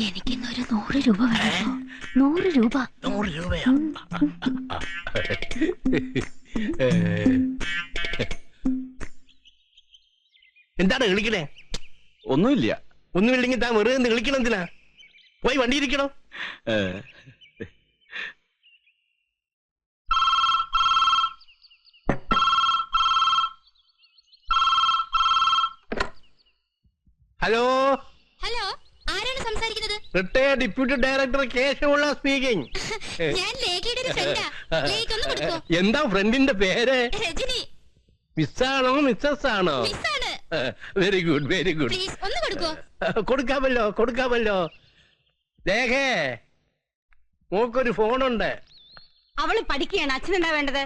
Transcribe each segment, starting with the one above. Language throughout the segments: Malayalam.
എനിക്കിന്നൊരു 100 രൂപ വേണോ? 100 രൂപ. 100 രൂപയാ? എന്താണ് കളിക്കണേ? ഒന്നുമില്ല. ഒന്നുമില്ലെങ്കിൽ താൻ വെറുതെ കളിക്കണം. എന്തിനാ? പോയി വണ്ടി ഇരിക്കണോ? ഹലോ ഹലോ, ആരാണ് സംസാരിക്കുന്നത്? Retired deputy director Keshavulla speaking. ഞാൻ ലേഖയുടെ ഒരു ഫ്രണ്ടാ. ലേഖ ഒന്ന് കൊടുക്കോ? എന്താ ഫ്രണ്ടിന്റെ പേര്? രജനി. മിസ്സാണോ മിസ്സസ് ആണോ? മിസ്സാണ്. Very good very good. Please ഒന്ന് കൊടുക്കോ? കൊടുക്കാമല്ലോ. ലേഖേ, മോക്കൊരു ഫോണുണ്ട്. അവള് പഠിക്കുകയാണ്. അച്ഛനെന്താ വേണ്ടത്?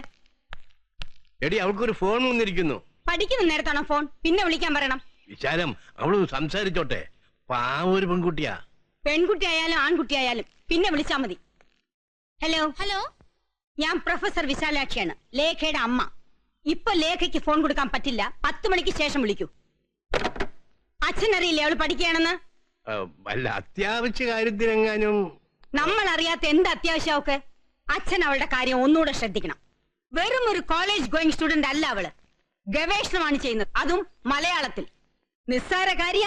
എടി, അവൾക്കൊരു ഫോൺ വന്നിരിക്കുന്നു. പഠിക്കുന്ന നേരത്താണോ ഫോൺ? പിന്നെ വിളിക്കാൻ പറയണം. വിശാലം, അവള് സംസാരിച്ചോട്ടെ. പാവം ഒരു പെൺകുട്ടിയാ. പെൺകുട്ടി ആയാലും ആൺകുട്ടി ആയാലും പിന്നെ വിളിച്ചാ മതി. ഹലോ ഹലോ, ഞാൻ പ്രൊഫസർ വിശാലാക്ഷിയാണ്, ലേഖയുടെ അമ്മ. ഇപ്പൊ ലേഖയ്ക്ക് ഫോൺ കൊടുക്കാൻ പറ്റില്ല. 10 മണിക്ക് ശേഷം വിളിക്കൂ. അച്ഛനറിയില്ലേ അവള് പഠിക്കുകയാണെന്ന്? വല്ല അത്യാവശ്യ കാര്യത്തിനെങ്ങാനും. നമ്മൾ അറിയാത്ത എന്ത് അത്യാവശ്യമൊക്കെ അച്ഛൻ അവളുടെ കാര്യം ഒന്നുകൂടെ ശ്രദ്ധിക്കണം. വെറും ഒരു കോളേജ് ഗോയിങ് സ്റ്റുഡന്റ് അല്ല അവള്. ഗവേഷണമാണ് ചെയ്യുന്നത്, അതും മലയാളത്തിൽ. നിസ്സാര കാര്യ.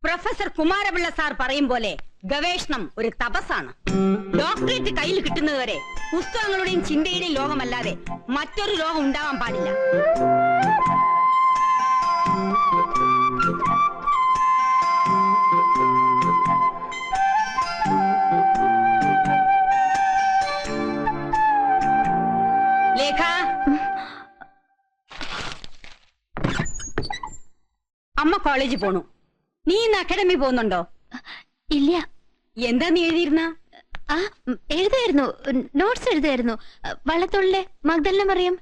പ്രൊഫസർ കുമാരപിള്ള സാർ പറയും പോലെ ഗവേഷണം ഒരു തപസ്സാണ്. ഡോക്ടറേറ്റ് കയ്യിൽ കിട്ടുന്നതുവരെ പുസ്തകങ്ങളുടെയും ചിന്തയുടെയും ലോകമല്ലാതെ മറ്റൊരു ലോകം ഉണ്ടാവാൻ പാടില്ല. ലേഖ, അമ്മ കോളേജിൽ പോണു. നീ ഇന്ന് അക്കാഡമി പോകുന്നുണ്ടോ? ഇല്ല. എന്താ നീ എഴുതിയിരുന്ന? എഴുതായിരുന്നു, നോട്ട്സ് എഴുതായിരുന്നു. വള്ളത്തോളിലെ മഗ്ദലന മറിയം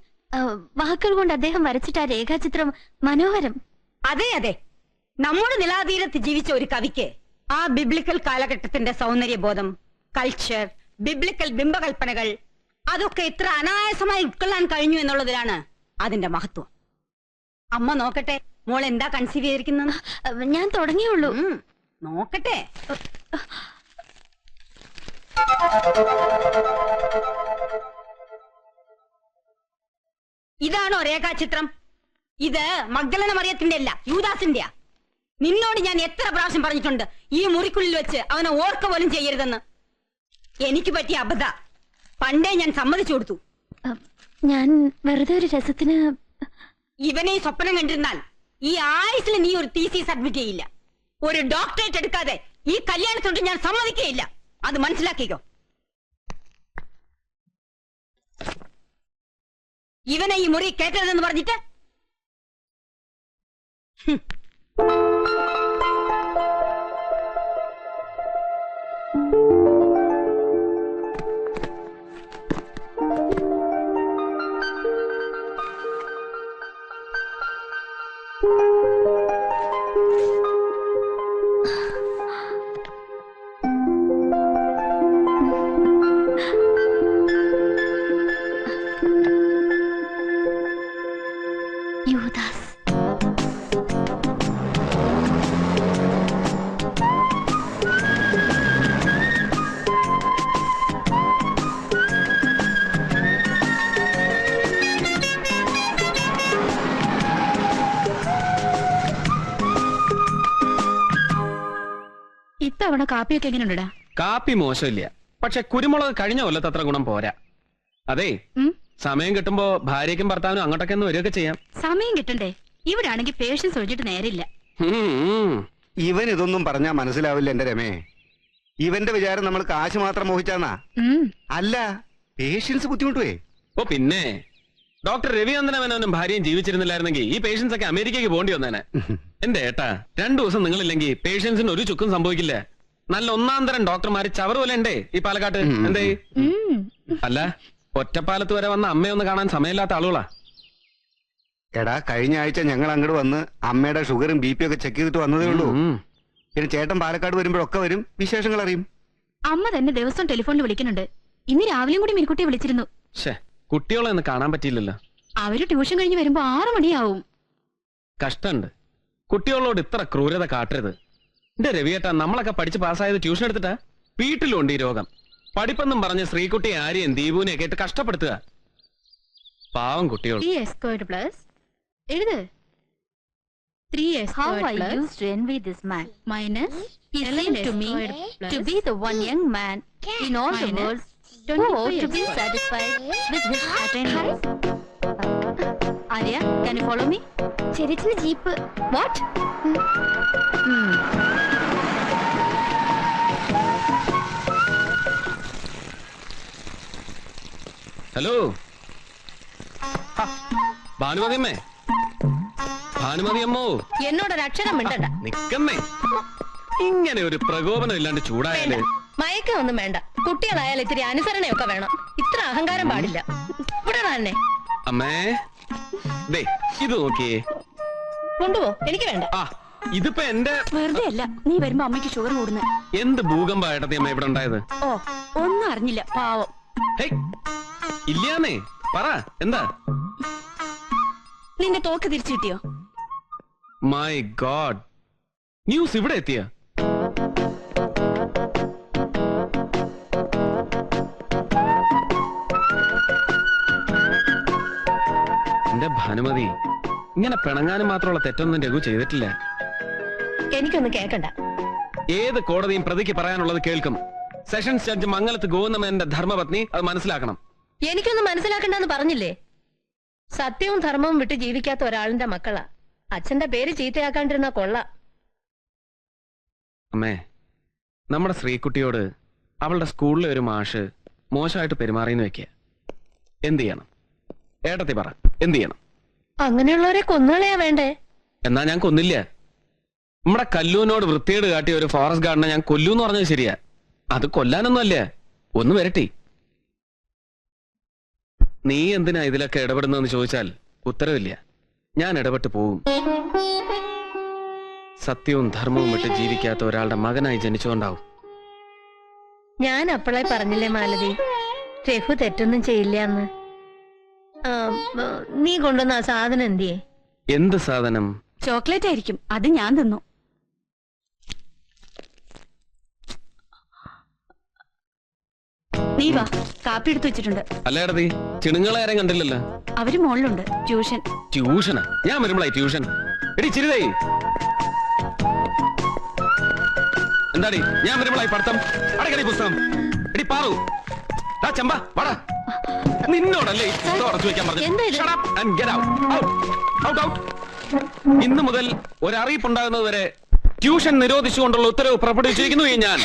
വാക്കുകൾ കൊണ്ട് അദ്ദേഹം വരച്ചിട്ട ആ രേഖാചിത്രം മനോഹരം. അതെ അതെ, നമ്മുടെ നിലാതീരത്ത് ജീവിച്ച ഒരു കവിക്ക് ആ ബിബ്ലിക്കൽ കാലഘട്ടത്തിന്റെ സൗന്ദര്യബോധം, കൾച്ചർ, ബിബ്ലിക്കൽ ബിംബകൽപ്പനകൾ അതൊക്കെ എത്ര അനായാസമായി ഉൾക്കൊള്ളാൻ കഴിഞ്ഞു എന്നുള്ളതിലാണ് അതിന്റെ മഹത്വം. അമ്മ നോക്കട്ടെ, മോൾ എന്താ കൺസീവ് ചെയ്തിരിക്കുന്നത്? ഞാൻ തുടങ്ങിയുള്ളൂ. നോക്കട്ടെ. ഇതാണോ രേഖാചിത്രം? ഇത് മഗ്ദലന മറിയത്തിന്റെ അല്ല, യൂദാസിന്റെയാ. നിന്നോട് ഞാൻ എത്ര പ്രാവശ്യം പറഞ്ഞിട്ടുണ്ട് ഈ മുറിക്കുള്ളിൽ വെച്ച് അവനെ ഓർക്ക പോലും ചെയ്യരുതെന്ന്. എനിക്ക് പറ്റിയ അബദ്ധ. പണ്ടേ ഞാൻ സമ്മതിച്ചു കൊടുത്തു. ഞാൻ വെറുതെ ഒരു രസത്തിന്. ഇവനെ സ്വപ്നം കണ്ടിരുന്നാൽ ഈ ആയുസിൽ നീ ഒരു തീസിസ് സബ്മിറ്റ് ചെയ്യില്ല. ഒരു ഡോക്ടറേറ്റ് എടുക്കാതെ ഈ കല്യാണത്തോട്ട് ഞാൻ സമ്മതിക്കുകയില്ല. അത് മനസ്സിലാക്കിക്കോ. ഇവനെ ഈ മുറി കേട്ടതെന്ന് പറഞ്ഞിട്ട് യൂദാസ്. ഇത്തവണ കാപ്പിയൊക്കെ എങ്ങനെയുണ്ടാ? കാപ്പി മോശമില്ല, പക്ഷെ കുരുമുളക് കഴിഞ്ഞ കൊല്ലത്ത് അത്ര ഗുണം പോരാ. അതെ, സമയം കിട്ടുമ്പോ ഭാര്യയ്ക്കും ഭർത്താവിനും അങ്ങോട്ടൊക്കെ ഒന്ന് വരികയൊക്കെ ചെയ്യാം. സമയം കിട്ടണ്ടേ? ഇവിടെ ആണെങ്കിൽ പേഷ്യൻസ് ഒഴിച്ചിട്ട് നേരില്ല. ഇവൻ ഇതൊന്നും പറഞ്ഞാ മനസ്സിലാവില്ല എന്റെ രമേ. ഇവന്റെ വിചാരം നമ്മൾ കാശ് മാത്രം മോഹിച്ചാന്നാ. അല്ല, പേഷ്യൻസ് ബുദ്ധിമുട്ടുവേ. ഓ പിന്നെ, ഡോക്ടർ രവിചന്ദ്രൻ മേനോനും ഭാര്യയും ജീവിച്ചിരുന്നില്ലായിരുന്നെങ്കിൽ ഈ പേഷ്യൻസ് ഒക്കെ അമേരിക്കയ്ക്ക് പോകേണ്ടി വന്നേനെ. എന്റെ ഏട്ടാ, 2 ദിവസം നിങ്ങളില്ലെങ്കിൽ പേഷ്യൻസിന് ഒരു ചുക്കും സംഭവിക്കില്ല. നല്ല ഒന്നാം തരം ഡോക്ടർമാര് ചവറുപോലെ ഉണ്ടേ ഈ പാലക്കാട്ട്. എന്തേ? അല്ല, ഒറ്റപ്പാലത്ത് വരെ വന്ന അമ്മയൊന്ന് കാണാൻ സമയമില്ലാത്ത ആളുകളാ. എടാ, കഴിഞ്ഞ ആഴ്ച ഞങ്ങൾ അങ്ങോട്ട് വന്ന് അമ്മയുടെ ഷുഗറും BP ഒക്കെ ചെക്ക് ചെയ്തിട്ട് വന്നതേ ഉള്ളൂ. പിന്നെ ചേട്ടൻ പാലക്കാട് വരുമ്പോഴൊക്കെ വരും, വിശേഷങ്ങൾ അറിയും. അമ്മ തന്നെ ദിവസം ടെലിഫോണിൽ വിളിക്കുന്നുണ്ട്. ഇന്ന് രാവിലെയും കൂടി മിനിക്കുട്ടിയെ വിളിച്ചിരുന്നു. കുട്ടികളെ ഒന്ന് കാണാൻ പറ്റിയില്ലല്ലോ. അവര് ട്യൂഷൻ കഴിഞ്ഞ് വരുമ്പോ 6 മണിയാവും. കഷ്ടമുണ്ട്. കുട്ടികളോട് ഇത്ര ക്രൂരത കാട്ടരുത്. എന്റെ രവിയേട്ടാ, നമ്മളൊക്കെ പഠിച്ച് പാസ്സായത് ട്യൂഷൻ എടുത്തിട്ടാ. വീട്ടിലുണ്ട് ഈ രോഗം. പഠിപ്പെന്നും പറഞ്ഞ് ശ്രീകുട്ടി ആരെയും ദീപുവിനെ കേട്ട് കഷ്ടപ്പെടുത്തുക. പാവം കുട്ടികൾ. 3x squared plus എഴുത് 3x How squared I plus used to envy this man. minus He 11x seemed to me squared plus to be the one young man in all the minus world who ought to 25x be squared. satisfied with his attainments. Arya, can you follow me? ചെറിയ ജീപ്പ്. What? ഹലോ, ഭാനുമതി അമ്മേ, ഭാനുമതി അമ്മോ, എന്നോടൊരു അക്ഷരം മിണ്ടണ്ട. നിക്കമ്മേ. ഇങ്ങനെ ഒരു പ്രകോപനം ഇല്ലാണ്ട് ചൂടായാല്. മയക്കൊന്നും വേണ്ട. കുട്ടികളായാൽ ഇത്തിരി അനുസരണയൊക്കെ വേണം. ഇത്ര അഹങ്കാരം പാടില്ല. ഇവിടെ തന്നെ അമ്മേ, ദേ ഇത് നോക്കിയേ. കൊണ്ടുപോ, എനിക്ക് വേണ്ട. ആ, ഇതിപ്പോ എന്റെ വെറുതെ അല്ല, നീ വരുമ്പോ അമ്മയ്ക്ക് ഷുഗർ കൂടുന്നു. എന്ത് ഭൂകമ്പ ഏട്ടത്തി അമ്മ ഇവിടെ ഉണ്ടായത്? ഓ, ഒന്നും അറിഞ്ഞില്ല, പാവം. ഹേയ്, ഇല്ലാന്നേ, പറ എന്താ? നിന്റെ തോക്ക് തിരിച്ചു കിട്ടിയോ? മൈ ഗോഡ്, ന്യൂസ് ഇവിടെ എത്തിയ? എന്റെ ഭാനുമതി, ഇങ്ങനെ പിണങ്ങാനും മാത്രമുള്ള തെറ്റൊന്നും രഘു ചെയ്തിട്ടില്ല. എനിക്കൊന്നും കേക്കണ്ട. ഏത് കോടതിയും പ്രതിക്ക് പറയാനുള്ളത് കേൾക്കും. സെഷൻസ് ജഡ്ജ് മംഗലത്ത് ഗോവിന്ദമേനന്റെ ധർമ്മപത്നി അത് മനസ്സിലാക്കണം. എനിക്കൊന്നും മനസ്സിലാക്കണ്ടെന്ന് പറഞ്ഞില്ലേ? സത്യവും ധർമ്മവും വിട്ട് ജീവിക്കാത്ത ഒരാളിന്റെ മക്കളാ. അച്ഛന്റെ പേര് ചീത്തയാക്കാണ്ടിരുന്ന കൊള്ള. അമ്മേ, നമ്മുടെ ശ്രീകുട്ടിയോട് അവളുടെ സ്കൂളിലെ ഒരു മാഷ് മോശമായിട്ട് പെരുമാറിയെന്ന് വെക്കുക. എന്ത് ചെയ്യണം? ഏട്ടത്തി പറ, എന്ത് ചെയ്യണം? അങ്ങനെയുള്ളവരെ കൊന്നുകളയാ വേണ്ടേ? എന്നാ ഞാൻ കൊന്നില്ല. നമ്മുടെ കല്ലൂനോട് വൃത്തിയേട് കാട്ടിയ ഒരു ഫോറസ്റ്റ് ഗാർഡിനെ ഞാൻ കൊല്ലൂന്ന് പറഞ്ഞത് ശരിയാ. അത് കൊല്ലാനൊന്നും അല്ല, ഒന്ന് വരട്ടി. നീ എന്തിനാ ഇതിലൊക്കെ ഇടപെടുന്നതെന്ന് ചോദിച്ചാൽ ഉത്തരവില്ല. ഞാൻ ഇടപെട്ട് പോവും. സത്യവും ധർമ്മവും വിട്ട് ജീവിക്കാത്ത ഒരാളുടെ മകനായി ജനിച്ചുകൊണ്ടാവും. ഞാൻ അപ്പോഴേ പറഞ്ഞില്ലേ മാലതി, രഘു തെറ്റൊന്നും ചെയ്യില്ല എന്ന്. നീ കൊണ്ടുവന്ന ആ സാധനം എന്തിയേ? എന്ത് സാധനം? ചോക്ലേറ്റ് ആയിരിക്കും, അത് ഞാൻ തിന്നു. നീ വാ, കാപ്പി എടുത്തു വെച്ചിട്ടുണ്ട്. അല്ല ഏടത്തി, ചിണുങ്ങളെ ആരും കണ്ടില്ലല്ലോ. അവര് മോളിലുണ്ട്, ട്യൂഷൻ. ട്യൂഷനാ? ഞാൻ വരുമ്പോളായി ട്യൂഷൻ. എടി ചിരിതേ, എന്താടി ഞാൻ വരുമ്പോളായി പഠിത്തം? അടക്കടി പുസ്തകം. എടി പാറു, ചമ്പ വാടാ. നിന്നോടല്ലേ അടച്ചു വെക്കാൻ പറഞ്ഞു. ഇന്നു മുതൽ ഒരറിയിപ്പുണ്ടാകുന്നത് വരെ ട്യൂഷൻ നിരോധിച്ചുകൊണ്ടുള്ള ഉത്തരവ് പുറപ്പെടുവിച്ചിരിക്കുന്നു ഞാൻ.